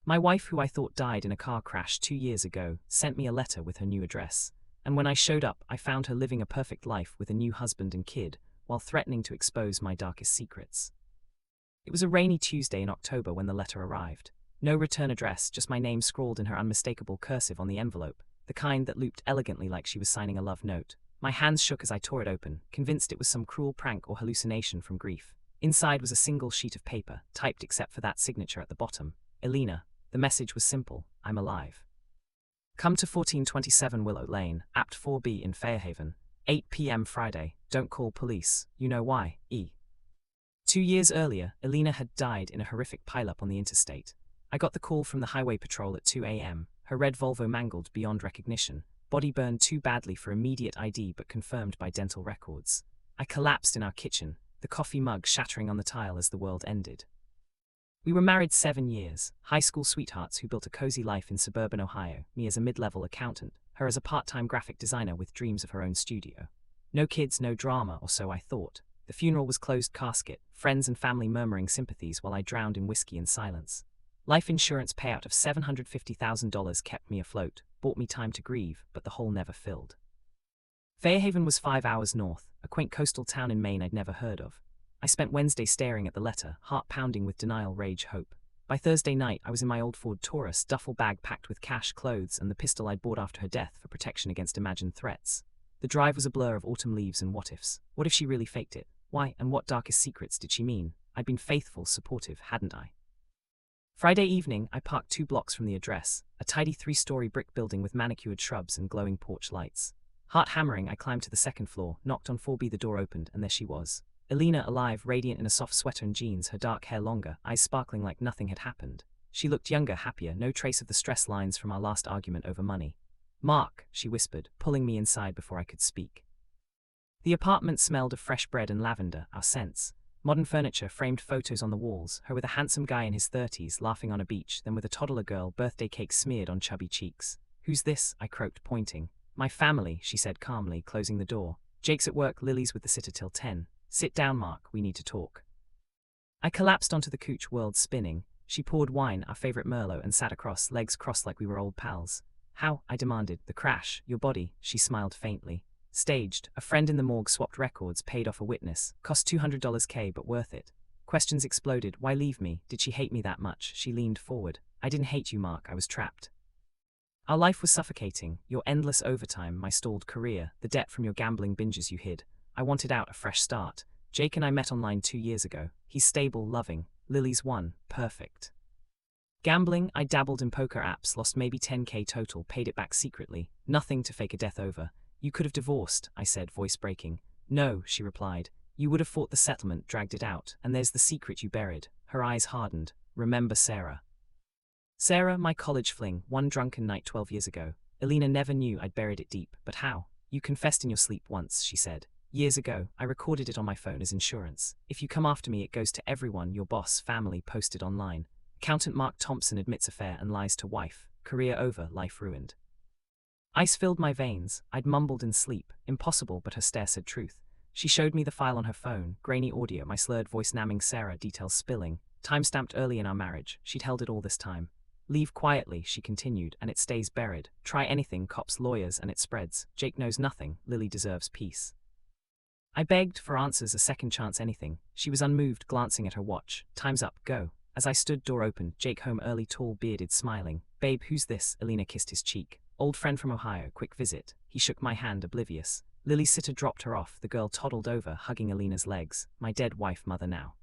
My wife, who I thought died in a car crash 2 years ago, sent me a letter with her new address. And when I showed up, I found her living a perfect life with a new husband and kid, while threatening to expose my darkest secrets. It was a rainy Tuesday in October when the letter arrived. No return address, just my name scrawled in her unmistakable cursive on the envelope, the kind that looped elegantly like she was signing a love note. My hands shook as I tore it open, convinced it was some cruel prank or hallucination from grief. Inside was a single sheet of paper, typed except for that signature at the bottom. Elena. The message was simple: I'm alive. Come to 1427 Willow Lane, Apt 4B in Fairhaven, 8 p.m. Friday. Don't call police. You know why, E. 2 years earlier, Elena had died in a horrific pileup on the interstate. I got the call from the highway patrol at 2 a.m., her red Volvo mangled beyond recognition, body burned too badly for immediate ID but confirmed by dental records. I collapsed in our kitchen, the coffee mug shattering on the tile as the world ended. We were married 7 years, high school sweethearts who built a cozy life in suburban Ohio, me as a mid-level accountant, her as a part-time graphic designer with dreams of her own studio. No kids, no drama, or so I thought. The funeral was closed casket, friends and family murmuring sympathies while I drowned in whiskey and silence. Life insurance payout of $750,000 kept me afloat, bought me time to grieve, but the hole never filled. Fairhaven was 5 hours north, a quaint coastal town in Maine I'd never heard of. I spent Wednesday staring at the letter, heart pounding with denial, rage, hope. By Thursday night, I was in my old Ford Taurus, duffel bag packed with cash, clothes, and the pistol I'd bought after her death for protection against imagined threats. The drive was a blur of autumn leaves and what-ifs. What if she really faked it? Why, and what darkest secrets did she mean? I'd been faithful, supportive, hadn't I? Friday evening, I parked 2 blocks from the address, a tidy 3-story brick building with manicured shrubs and glowing porch lights. Heart hammering, I climbed to the 2nd floor, knocked on 4B, the door opened, and there she was. Elena, alive, radiant in a soft sweater and jeans, her dark hair longer, eyes sparkling like nothing had happened. She looked younger, happier, no trace of the stress lines from our last argument over money. "Mark," she whispered, pulling me inside before I could speak. The apartment smelled of fresh bread and lavender, our scents. Modern furniture, framed photos on the walls, her with a handsome guy in his 30s laughing on a beach, then with a toddler girl, birthday cake smeared on chubby cheeks. "Who's this?" I croaked, pointing. "My family," she said calmly, closing the door. "Jake's at work, Lily's with the sitter till 10. Sit down, Mark, we need to talk." I collapsed onto the couch, world spinning. She poured wine, our favorite Merlot, and sat across, legs crossed like we were old pals. "How?" I demanded. "The crash, your body," she smiled faintly. "Staged. A friend in the morgue swapped records, paid off a witness. Cost $200K, but worth it." Questions exploded. Why leave me? Did she hate me that much? She leaned forward. "I didn't hate you, Mark, I was trapped. Our life was suffocating. Your endless overtime, my stalled career, the debt from your gambling binges you hid. I wanted out, a fresh start. Jake and I met online 2 years ago. He's stable, loving. Lily's one, perfect. Gambling, I dabbled in poker apps, lost maybe $10K total, paid it back secretly. Nothing to fake a death over. You could have divorced," I said, voice breaking. "No," she replied. "You would have fought the settlement, dragged it out, and there's the secret you buried." Her eyes hardened. "Remember Sarah?" Sarah, my college fling, one drunken night 12 years ago. Elena never knew I'd buried it deep. "But how?" "You confessed in your sleep once," she said. "Years ago, I recorded it on my phone as insurance. If you come after me, it goes to everyone, your boss, family, posted online. Accountant Mark Thompson admits affair and lies to wife. Career over, life ruined." Ice filled my veins. I'd mumbled in sleep. Impossible, but her stare said truth. She showed me the file on her phone, grainy audio, my slurred voice namming Sarah, details spilling. Time-stamped early in our marriage. She'd held it all this time. "Leave quietly," she continued, "and it stays buried. Try anything, cops, lawyers, and it spreads. Jake knows nothing. Lily deserves peace." I begged for answers, a second chance, anything. She was unmoved, glancing at her watch. "Time's up, go." As I stood, door open, Jake home early, tall, bearded, smiling. "Babe, who's this?" Elena kissed his cheek. "Old friend from Ohio, quick visit." He shook my hand, oblivious. Lily's sitter dropped her off, the girl toddled over, hugging Elena's legs. My dead wife, mother now.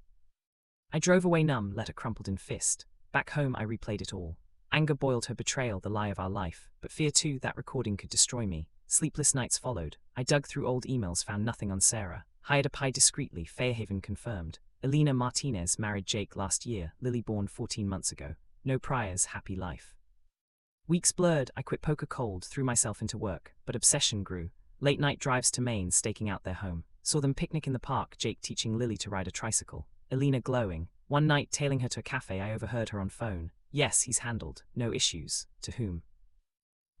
I drove away numb, letter crumpled in fist. Back home, I replayed it all. Anger boiled, her betrayal, the lie of our life. But fear too, that recording could destroy me. Sleepless nights followed. I dug through old emails, found nothing on Sarah. Hired a pie discreetly, Fairhaven confirmed. Elena Martinez married Jake last year, Lily born 14 months ago. No priors, happy life. Weeks blurred, I quit poker cold, threw myself into work, but obsession grew. Late night drives to Maine, staking out their home. Saw them picnic in the park, Jake teaching Lily to ride a tricycle. Elena glowing. One night, tailing her to a cafe, I overheard her on phone. "Yes, he's handled. No issues." To whom?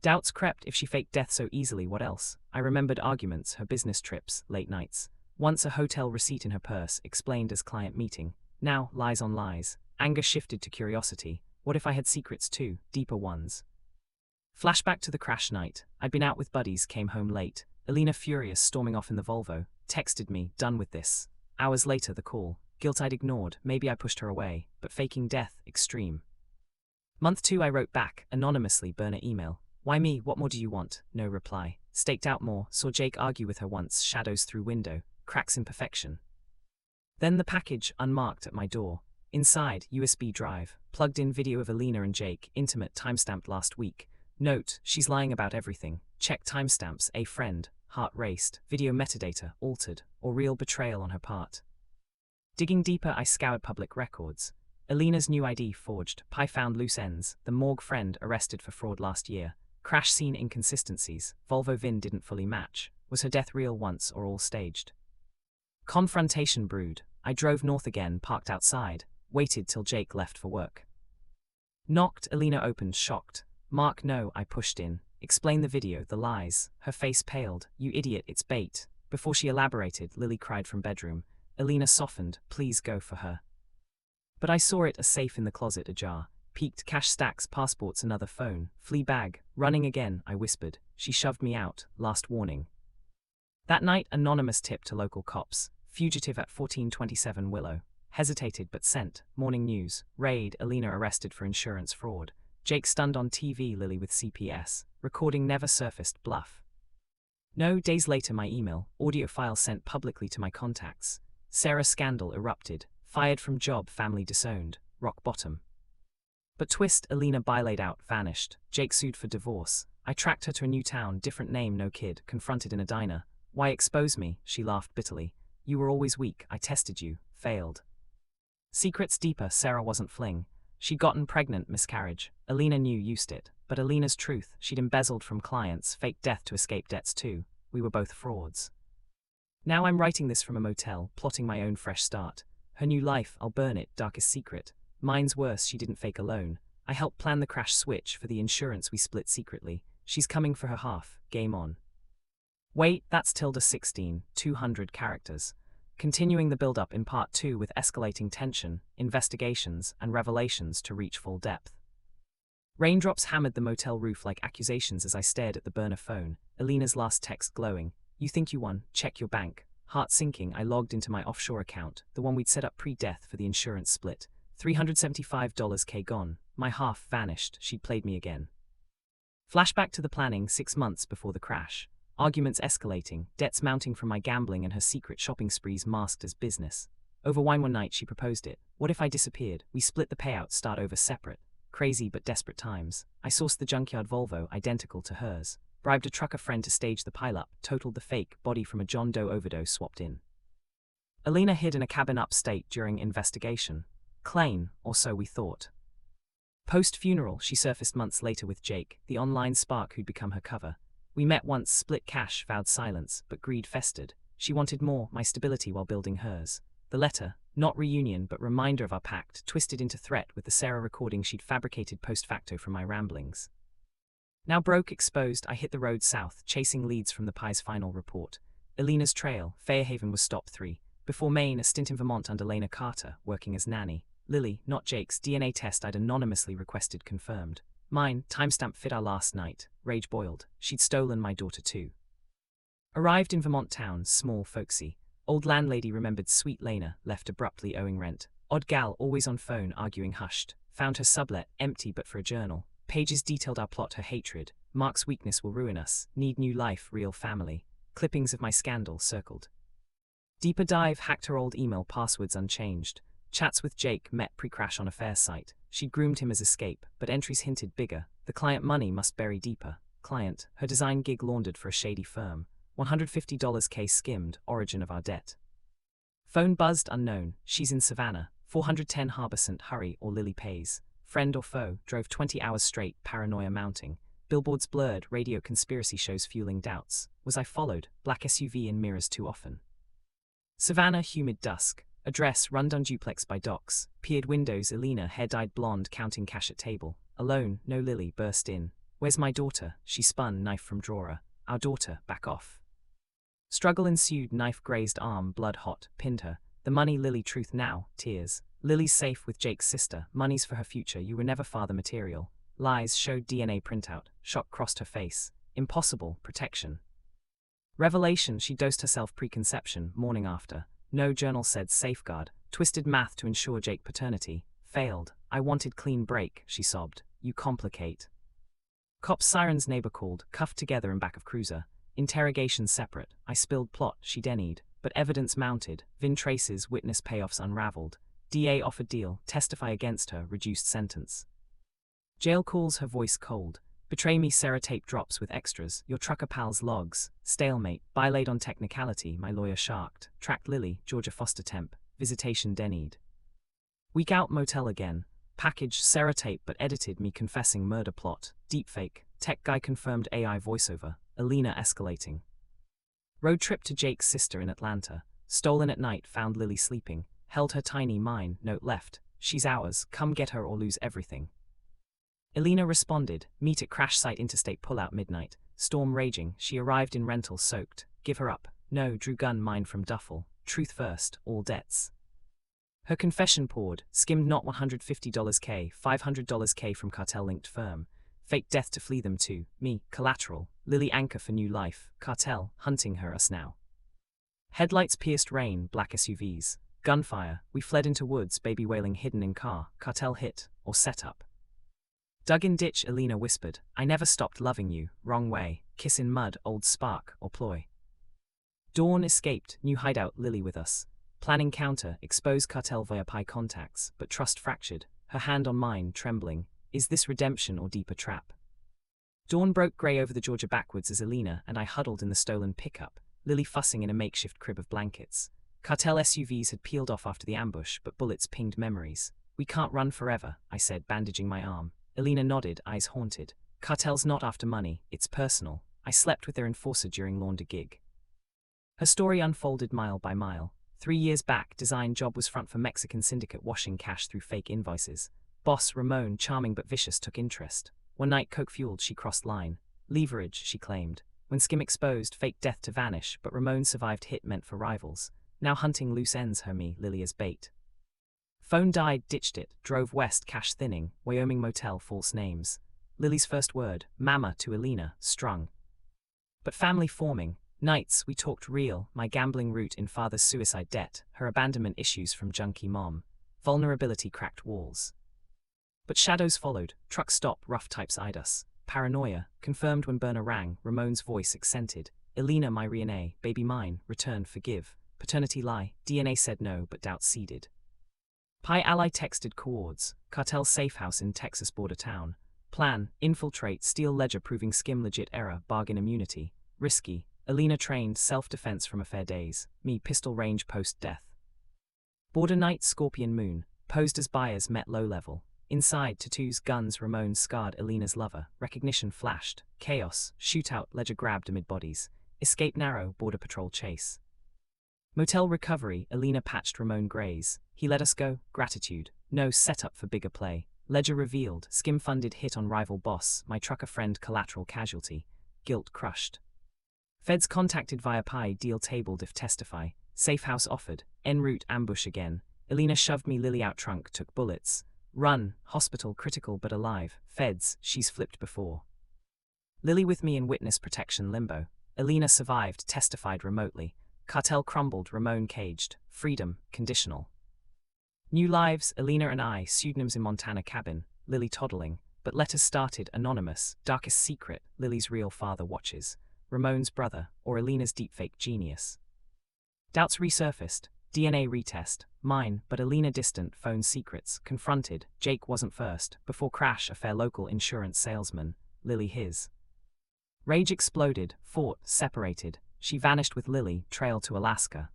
Doubts crept. If she faked death so easily, what else? I remembered arguments, her business trips, late nights. Once a hotel receipt in her purse, explained as client meeting. Now, lies on lies. Anger shifted to curiosity. What if I had secrets too, deeper ones? Flashback to the crash night. I'd been out with buddies, came home late. Alina, furious, storming off in the Volvo, texted me, done with this. Hours later, the call. Guilt I'd ignored, maybe I pushed her away, but faking death, extreme. Month 2, I wrote back, anonymously, burner email. Why me, what more do you want? No reply. Staked out more, saw Jake argue with her once, shadows through window, cracks imperfection. Then the package, unmarked, at my door. Inside, USB drive, plugged in video of Alina and Jake, intimate, timestamped last week. Note, she's lying about everything. Check timestamps, a friend, heart raced, video metadata, altered, or real betrayal on her part. Digging deeper, I scoured public records. Alina's new ID forged, Pi found loose ends, the morgue friend arrested for fraud last year. Crash scene inconsistencies, Volvo VIN didn't fully match. Was her death real once or all staged? Confrontation brewed. I drove north again, parked outside, waited till Jake left for work. Knocked, Alina opened, shocked. Mark, no, I pushed in. Explain the video, the lies. Her face paled. You idiot, it's bait. Before she elaborated, Lily cried from bedroom. Alina softened, please go for her. But I saw it, a safe in the closet ajar. Peeked, cash stacks, passports, another phone. Flea bag. Running again, I whispered. She shoved me out, last warning. That night, anonymous tip to local cops. Fugitive at 1427 Willow. Hesitated but sent. Morning news. Raid, Alina arrested for insurance fraud. Jake stunned on TV, Lily with CPS. Recording never surfaced, bluff. No, days later, my email, audio file sent publicly to my contacts. Sarah scandal erupted. Fired from job, family disowned. Rock bottom. But twist, Alina bilayed out, vanished. Jake sued for divorce. I tracked her to a new town, different name, no kid, confronted in a diner. Why expose me? She laughed bitterly. You were always weak, I tested you, failed. Secrets deeper, Sarah wasn't fling. She'd gotten pregnant, miscarriage. Alina knew, used it. But Alina's truth, she'd embezzled from clients, faked death to escape debts too. We were both frauds. Now I'm writing this from a motel, plotting my own fresh start. Her new life, I'll burn it, darkest secret. Mine's worse, she didn't fake alone. I helped plan the crash switch for the insurance we split secretly. She's coming for her half, game on. Wait, that's tilde 16, 200 characters. Continuing the build-up in part 2 with escalating tension, investigations, and revelations to reach full depth. Raindrops hammered the motel roof like accusations as I stared at the burner phone, Alina's last text glowing. You think you won, check your bank. Heart sinking, I logged into my offshore account, the one we'd set up pre-death for the insurance split. $375K gone, my half vanished, she'd played me again. Flashback to the planning 6 months before the crash. Arguments escalating, debts mounting from my gambling and her secret shopping sprees masked as business. Over wine one night she proposed it. What if I disappeared? We split the payout, start over separate. Crazy but desperate times. I sourced the junkyard Volvo, identical to hers. Bribed a trucker friend to stage the pileup, totaled the fake, body from a John Doe overdose swapped in. Alina hid in a cabin upstate during investigation. Claim, or so we thought. Post-funeral, she surfaced months later with Jake, the online spark who'd become her cover. We met once, split cash, vowed silence, but greed festered. She wanted more, my stability while building hers. The letter, not reunion but reminder of our pact, twisted into threat with the Sarah recording she'd fabricated post facto from my ramblings. Now broke, exposed, I hit the road south, chasing leads from the Pi's final report. Alina's trail, Fairhaven was stop 3. Before Maine, a stint in Vermont under Lena Carter, working as nanny. Lily, not Jake's, DNA test I'd anonymously requested confirmed. Mine, timestamp fit our last night. Rage boiled. She'd stolen my daughter too. Arrived in Vermont town, small, folksy. Old landlady remembered sweet Lena, left abruptly owing rent. Odd gal, always on phone, arguing hushed. Found her sublet, empty but for a journal. Pages detailed our plot, her hatred. Mark's weakness will ruin us. Need new life, real family. Clippings of my scandal circled. Deeper dive, hacked her old email, passwords unchanged. Chats with Jake, met pre-crash on a fair site. She'd groomed him as escape, but entries hinted bigger. The client money must bury deeper. Client, her design gig laundered for a shady firm. $150 case skimmed, origin of our debt. Phone buzzed, unknown. She's in Savannah. 410 Harbor hurry or Lily pays. Friend or foe, drove 20 hours straight, paranoia mounting. Billboards blurred, radio conspiracy shows fueling doubts. Was I followed? Black SUV in mirrors too often. Savannah, humid dusk. Address, rundown duplex by docks. Peered windows, Alina, hair-dyed blonde, counting cash at table. Alone, no Lily, burst in. Where's my daughter? She spun, knife from drawer. Our daughter, back off. Struggle ensued, knife grazed arm, blood hot, pinned her. The money, Lily, truth now, tears. Lily's safe with Jake's sister, money's for her future, you were never father material. Lies showed DNA printout, shock crossed her face. Impossible, protection. Revelation, she dosed herself preconception, morning after. No journal said safeguard, twisted math to ensure Jake paternity. Failed. I wanted clean break, she sobbed. You complicate. Cops sirens, neighbor called, cuffed together in back of cruiser. Interrogation separate. I spilled plot, she denied. But evidence mounted, VIN traces, witness payoffs unraveled. DA offered deal, testify against her, reduced sentence. Jail calls, her voice cold. Betray me, Sarah, tape drops with extras. Your trucker pal's logs. Stalemate. Bylaid on technicality, my lawyer sharked. Tracked Lily, Georgia Foster temp. Visitation denied. Week out, motel again. Package, Sarah tape but edited me confessing murder plot. Deepfake. Tech guy confirmed AI voiceover. Alina escalating. Road trip to Jake's sister in Atlanta. Stolen at night, found Lily sleeping. Held her tiny mine, note left. She's ours, come get her or lose everything. Alina responded, meet at crash site, interstate pullout midnight. Storm raging, she arrived in rental soaked. Give her up. No, drew gun, mine from duffel. Truth first, all debts. Her confession poured, skimmed not $150 K, $500 K from cartel-linked firm. Fake death to flee them to, me, collateral. Lily anchor for new life, cartel, hunting her us now. Headlights pierced rain, black SUVs. Gunfire, we fled into woods, baby wailing hidden in car. Cartel hit, or set up. Dug in ditch, Alina whispered, I never stopped loving you, wrong way, kiss in mud, old spark, or ploy. Dawn escaped, new hideout, Lily with us. Planning counter, expose cartel via pie contacts, but trust fractured, her hand on mine, trembling. Is this redemption or deeper trap? Dawn broke grey over the Georgia backwoods as Alina and I huddled in the stolen pickup, Lily fussing in a makeshift crib of blankets. Cartel SUVs had peeled off after the ambush, but bullets pinged memories. We can't run forever, I said, bandaging my arm. Alina nodded, eyes haunted. Cartel's not after money, it's personal. I slept with their enforcer during launder gig. Her story unfolded mile by mile. 3 years back, design job was front for Mexican syndicate washing cash through fake invoices. Boss, Ramon, charming but vicious, took interest. One night, coke-fueled, she crossed line. Leverage, she claimed. When skim exposed, fake death to vanish, but Ramon survived hit meant for rivals. Now hunting loose ends, her me, Lily as bait. Phone died, ditched it, drove west, cash thinning, Wyoming motel, false names. Lily's first word, mama, to Alina, strung. But family forming. Nights, we talked real, my gambling route in father's suicide debt, her abandonment issues from junkie mom. Vulnerability cracked walls. But shadows followed, truck stop, rough types eyed us. Paranoia, confirmed when burner rang, Ramon's voice accented. Alina, my Riene, baby mine, return, forgive. Paternity lie, DNA said no, but doubt seeded. Pi ally texted coords, cartel safe house in Texas border town. Plan, infiltrate, steal ledger proving skim legit error, bargain immunity. Risky, Alina trained, self-defense from affair days. Me, pistol range post-death. Border night, scorpion moon, posed as buyers met low level. Inside, tattoos, guns, Ramon scarred Alina's lover. Recognition flashed. Chaos, shootout, ledger grabbed amid bodies. Escape narrow, border patrol chase. Motel recovery, Alina patched Ramon Grays. He let us go, gratitude. No setup for bigger play. Ledger revealed, skim-funded hit on rival boss, my trucker friend collateral casualty. Guilt crushed. Feds contacted via Pi, deal tabled if testify. Safe house offered, en route ambush again. Alina shoved me, Lily out trunk, took bullets. Run, hospital critical but alive. Feds, she's flipped before. Lily with me in witness protection limbo. Alina survived, testified remotely. Cartel crumbled, Ramon caged. Freedom, conditional. New lives, Alina and I, pseudonyms in Montana cabin. Lily toddling, but letters started, anonymous. Darkest secret, Lily's real father watches. Ramon's brother, or Alina's deepfake genius. Doubts resurfaced. DNA retest, mine, but Alina distant, phone secrets, confronted, Jake wasn't first, before crash affair local insurance salesman, Lily his. Rage exploded, fought, separated, she vanished with Lily, trail to Alaska.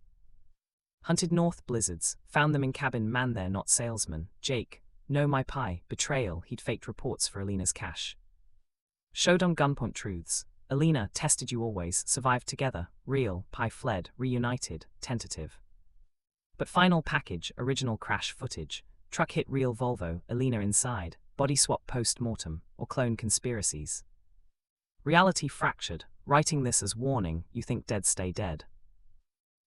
Hunted north, blizzards, found them in cabin, man there not salesman, Jake, no my pie, betrayal, he'd faked reports for Alina's cash. Showed on gunpoint truths, Alina, tested you always, survived together, real, pie fled, reunited, tentative. But final package, original crash footage, truck hit real Volvo, Alina inside, body swap post-mortem, or clone conspiracies. Reality fractured, writing this as warning, you think dead stay dead.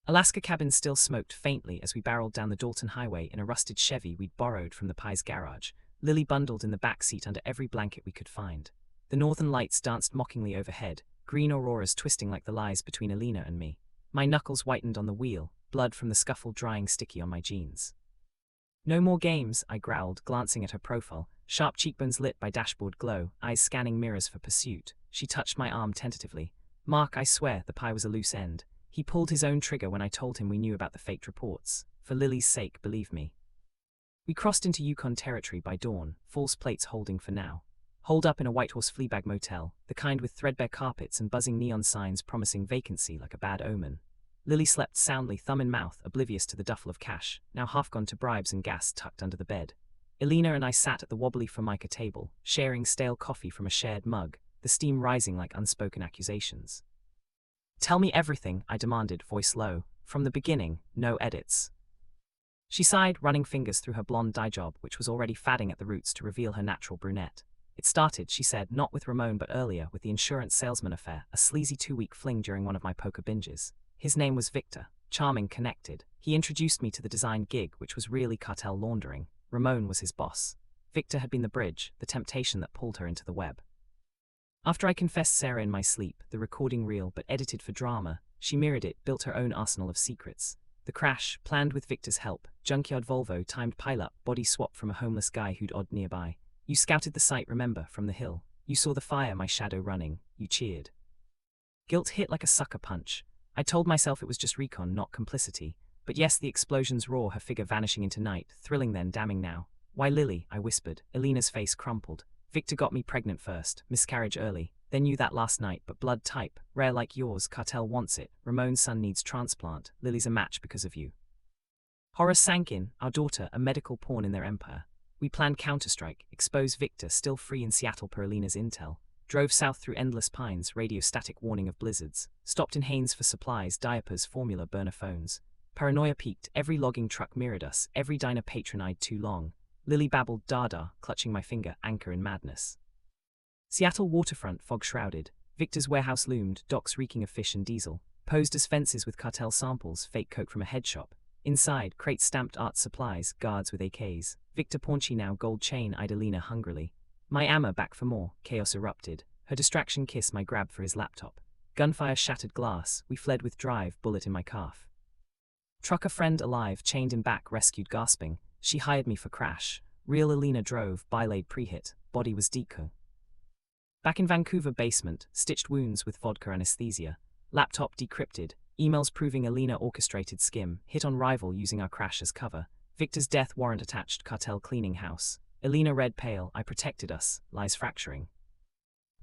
Alaska cabin still smoked faintly as we barreled down the Dalton Highway in a rusted Chevy we'd borrowed from the Pye's garage, Lily bundled in the back seat under every blanket we could find. The northern lights danced mockingly overhead, green auroras twisting like the lies between Alina and me. My knuckles whitened on the wheel, blood from the scuffle drying sticky on my jeans. "No more games," I growled, glancing at her profile, sharp cheekbones lit by dashboard glow, eyes scanning mirrors for pursuit. She touched my arm tentatively. "Mark, I swear the Pye was a loose end. He pulled his own trigger when I told him we knew about the faked reports. For Lily's sake, believe me." We crossed into Yukon territory by dawn, false plates holding for now. Holed up in a Whitehorse Fleabag motel, the kind with threadbare carpets and buzzing neon signs promising vacancy like a bad omen. Lily slept soundly, thumb in mouth, oblivious to the duffel of cash, now half gone to bribes and gas tucked under the bed. Alina and I sat at the wobbly Formica table, sharing stale coffee from a shared mug, the steam rising like unspoken accusations. "Tell me everything," I demanded, voice low. "From the beginning, no edits." She sighed, running fingers through her blonde dye job, which was already fadding at the roots to reveal her natural brunette. "It started," she said, "not with Ramon but earlier, with the insurance salesman affair, a sleazy 2-week fling during one of my poker binges. His name was Victor, charming, connected. He introduced me to the design gig, which was really cartel laundering. Ramon was his boss. Victor had been the bridge, the temptation that pulled her into the web. After I confessed Sarah in my sleep, the recording reel but edited for drama, she mirrored it, built her own arsenal of secrets. The crash, planned with Victor's help, junkyard Volvo, timed pileup, body swap from a homeless guy who'd odd nearby. You scouted the site, remember, from the hill. You saw the fire, my shadow running. You cheered." Guilt hit like a sucker punch. I told myself it was just recon, not complicity. But yes, the explosions roar, her figure vanishing into night, thrilling then, damning now. "Why, Lily," I whispered. Alina's face crumpled. "Victor got me pregnant first, miscarriage early. Then knew that last night, but blood type, rare like yours, cartel wants it. Ramon's son needs transplant. Lily's a match because of you." Horror sank in, our daughter, a medical pawn in their empire. We planned counterstrike, expose Victor, still free in Seattle per Alina's intel. Drove south through endless pines, radio static warning of blizzards. Stopped in Haines for supplies, diapers, formula, burner phones. Paranoia peaked, every logging truck mirrored us, every diner patron-eyed too long. Lily babbled dada, clutching my finger, anchor in madness. Seattle waterfront, fog-shrouded. Victor's warehouse loomed, docks reeking of fish and diesel. Posed as fences with cartel samples, fake coke from a head shop. Inside, crates stamped art supplies, guards with AKs. Victor paunchy now, gold chain, eyed Alina hungrily. My Amma back for more, chaos erupted. Her distraction kiss, my grab for his laptop. Gunfire shattered glass, we fled with drive, bullet in my calf. Trucker friend alive, chained in back, rescued gasping. She hired me for crash. Real Alina drove, bilaid pre-hit, body was deco. Back in Vancouver basement, stitched wounds with vodka anesthesia. Laptop decrypted, emails proving Alina orchestrated skim, hit on rival using our crash as cover. Victor's death warrant attached, cartel cleaning house. Alina red pale, I protected us, lies fracturing.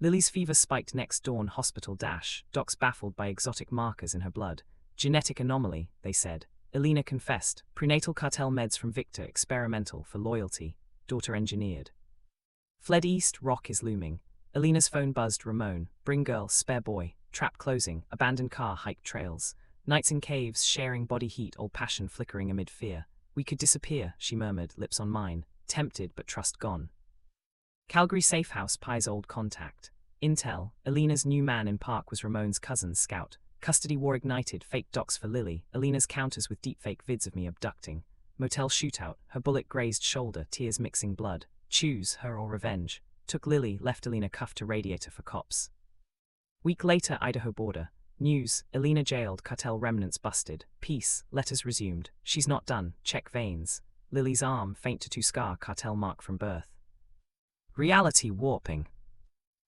Lily's fever spiked next dawn, hospital dash, docs baffled by exotic markers in her blood. Genetic anomaly, they said. Alina confessed, prenatal cartel meds from Victor, experimental, for loyalty, daughter engineered. Fled east, rock is looming. Alina's phone buzzed, Ramon, bring girl, spare boy, trap closing, abandoned car, hiked trails. Nights in caves, sharing body heat, old passion flickering amid fear. We could disappear, she murmured, lips on mine, tempted but trust gone. Calgary safe house, Pye's old contact. Intel, Alina's new man in park was Ramon's cousin, Scout. Custody war ignited, fake docs for Lily, Alina's counters with deepfake vids of me abducting. Motel shootout, her bullet grazed shoulder, tears mixing blood. Choose, her or revenge. Took Lily, left Alina cuffed to radiator for cops. Week later, Idaho border. News, Alina jailed, cartel remnants busted. Peace, letters resumed. She's not done, check veins. Lily's arm, faint tattoo scar, cartel mark from birth. Reality warping.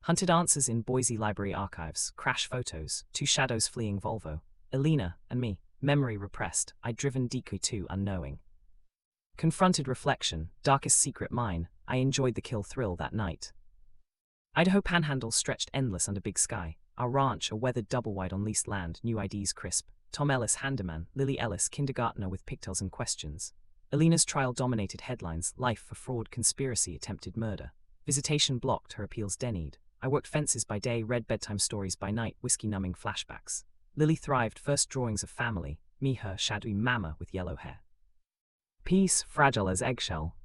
Hunted answers in Boise Library archives, crash photos, 2 shadows fleeing Volvo. Alina, and me, memory repressed, I'd driven decoy too unknowing. Confronted reflection, darkest secret mine, I enjoyed the kill thrill that night. Idaho panhandle stretched endless under big sky. Our ranch, a weathered double-wide on leased land, new IDs crisp. Tom Ellis, handyman, Lily Ellis, kindergartner with pigtails and questions. Alina's trial dominated headlines, life for fraud, conspiracy, attempted murder. Visitation blocked, her appeals denied. I worked fences by day, read bedtime stories by night, whiskey-numbing flashbacks. Lily thrived, first drawings of family, me her, shadowy mama with yellow hair. Peace, fragile as eggshell.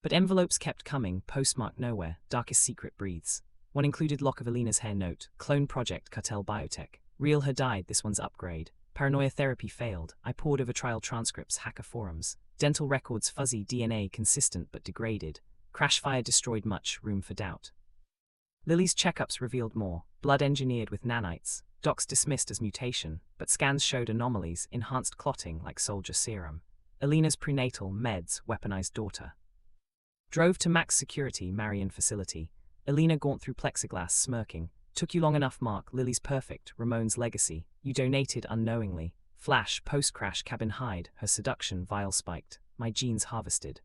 But envelopes kept coming, postmarked nowhere, darkest secret breathes. One included lock of Alina's hair note, clone project, cartel biotech. Real her died, this one's upgrade. Paranoia therapy failed. I pored over trial transcripts, hacker forums. Dental records fuzzy, DNA consistent but degraded. Crash fire destroyed, much room for doubt. Lily's checkups revealed more. Blood engineered with nanites. Docs dismissed as mutation, but scans showed anomalies, enhanced clotting like soldier serum. Alina's prenatal meds, weaponized daughter. Drove to max security Marion facility. Alina gaunt through plexiglass, smirking. Took you long enough, Mark. Lily's perfect. Ramon's legacy. You donated unknowingly. Flash, post-crash cabin hide. Her seduction vial spiked. My genes harvested.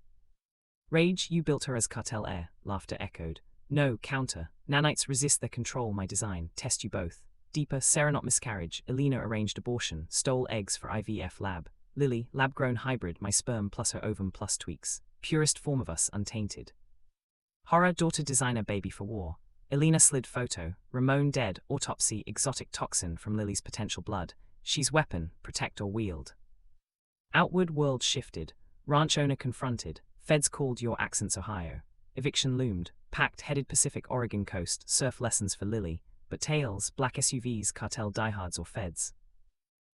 Rage, you built her as cartel heir. Laughter echoed. No, counter. Nanites resist their control. My design. Test you both. Deeper, serenot miscarriage. Alina arranged abortion. Stole eggs for IVF lab. Lily, lab-grown hybrid. My sperm plus her ovum plus tweaks. Purest form of us, untainted. Horror, daughter designer baby for war. Alina slid photo. Ramon dead. Autopsy, exotic toxin from Lily's potential blood. She's weapon, protect or wield. Outward world shifted. Ranch owner confronted. Feds called your accents Ohio. Eviction loomed. Packed headed Pacific Oregon coast. Surf lessons for Lily. But tails, black SUVs, cartel diehards or feds.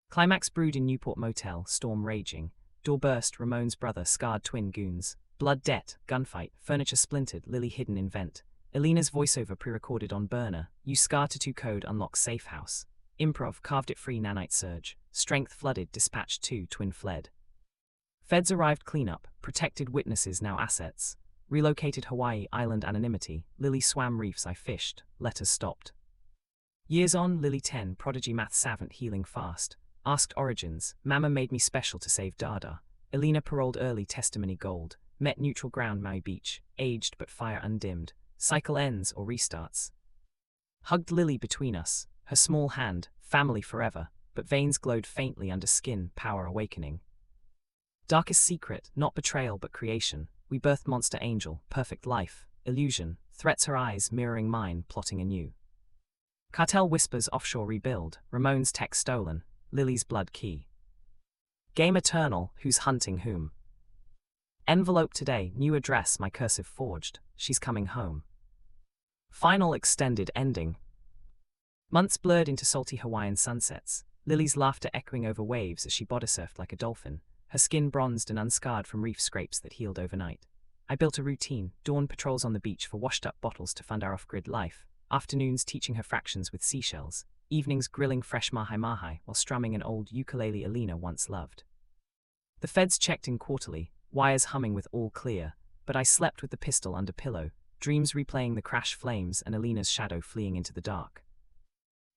Climax brewed in Newport motel. Storm raging. Door burst. Ramon's brother. Scarred twin goons. Blood debt. Gunfight. Furniture splintered. Lily hidden in vent. Alina's voiceover pre-recorded on burner. Use Scar Tattoo code unlock safe house. Improv carved it free. Nanite surge. Strength flooded. Dispatched 2. Twin fled. Feds arrived. Cleanup. Protected witnesses now assets. Relocated Hawaii island anonymity. Lily swam reefs. I fished. Letters stopped. Years on. Lily 10. Prodigy math savant healing fast. Asked origins. Mama made me special to save Dada. Alina paroled early. Testimony gold. Met neutral ground. Maui Beach. Aged but fire undimmed. Cycle ends or restarts. Hugged Lily between us. Her small hand. Family forever. But veins glowed faintly under skin. Power awakening. Darkest secret. Not betrayal but creation. We birthed monster angel. Perfect life. Illusion. Threats her eyes mirroring mine. Plotting anew. Cartel whispers offshore rebuild. Ramon's tech stolen. Lily's blood key. Game eternal. Who's hunting whom? Envelope today. New address. My cursive forged. She's coming home. Final extended ending. Months blurred into salty Hawaiian sunsets. Lily's laughter echoing over waves as she body surfed like a dolphin. Her skin bronzed and unscarred from reef scrapes that healed overnight. I built a routine. Dawn patrols on the beach for washed-up bottles to fund our off-grid life. Afternoons teaching her fractions with seashells. Evenings grilling fresh mahi-mahi while strumming an old ukulele Alina once loved. The feds checked in quarterly, wires humming with all clear, but I slept with the pistol under pillow, dreams replaying the crash flames and Alina's shadow fleeing into the dark.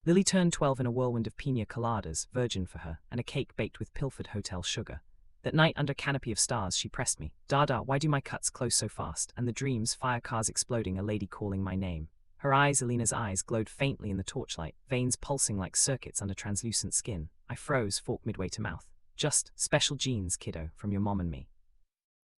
Lily turned 12 in a whirlwind of pina coladas, virgin for her, and a cake baked with pilfered hotel sugar. That night under canopy of stars she pressed me. Dada, why do my cuts close so fast? And the dreams, fire cars exploding, a lady calling my name. Her eyes, Alina's eyes, glowed faintly in the torchlight, veins pulsing like circuits under translucent skin. I froze, fork midway to mouth. Just special genes, kiddo, from your mom and me.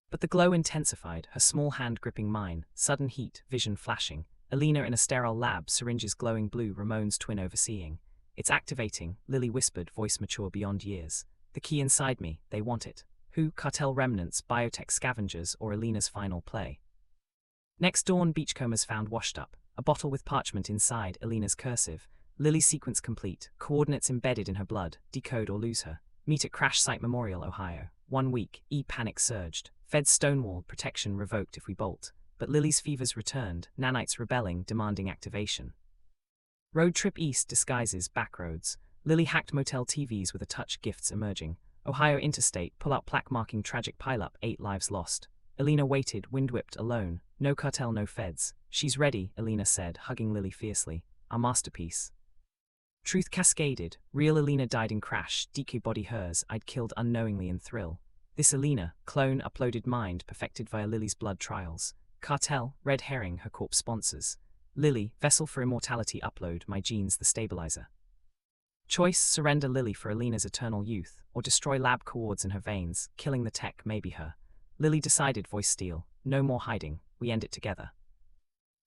But the glow intensified, her small hand gripping mine, sudden heat, vision flashing. Alina in a sterile lab, syringes glowing blue, Ramon's twin overseeing. It's activating, Lily whispered, voice mature beyond years. The key inside me, they want it. Who? Cartel remnants, biotech scavengers, or Alina's final play? Next dawn, beachcombers found washed up. A bottle with parchment inside, Alina's cursive. Lily sequence complete, coordinates embedded in her blood, decode or lose her. Meet at crash site Memorial, Ohio. 1 week, panic surged. Feds stonewalled, protection revoked if we bolt. But Lily's fevers returned, nanites rebelling, demanding activation. Road trip east disguises backroads. Lily hacked motel TVs with a touch, gifts emerging. Ohio interstate, pull-out plaque marking tragic pileup, 8 lives lost. Alina waited, wind-whipped, alone. No cartel, no feds. She's ready, Alina said, hugging Lily fiercely. Our masterpiece. Truth cascaded. Real Alina died in crash, DQ body hers, I'd killed unknowingly in thrill. This Alina, clone, uploaded mind, perfected via Lily's blood trials. Cartel, red herring, her corpse sponsors. Lily, vessel for immortality upload, my genes the stabilizer. Choice, surrender Lily for Alina's eternal youth, or destroy lab coords in her veins, killing the tech, maybe her. Lily decided, voice steel, no more hiding, we end it together.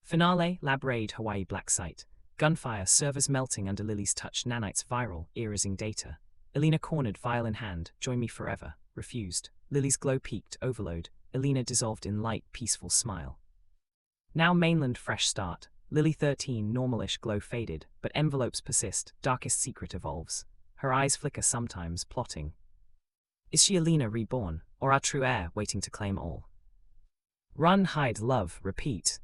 Finale, lab raid, Hawaii black site. Gunfire, servers melting under Lily's touch, nanites viral, erasing data. Alina cornered, vial in hand, join me forever, refused. Lily's glow peaked, overload. Alina dissolved in light, peaceful smile. Now mainland, fresh start. Lily 13, normalish, glow faded, but envelopes persist, darkest secret evolves. her eyes flicker sometimes, plotting. Is she Alina reborn, or our true heir waiting to claim all? Run, hide, love, repeat.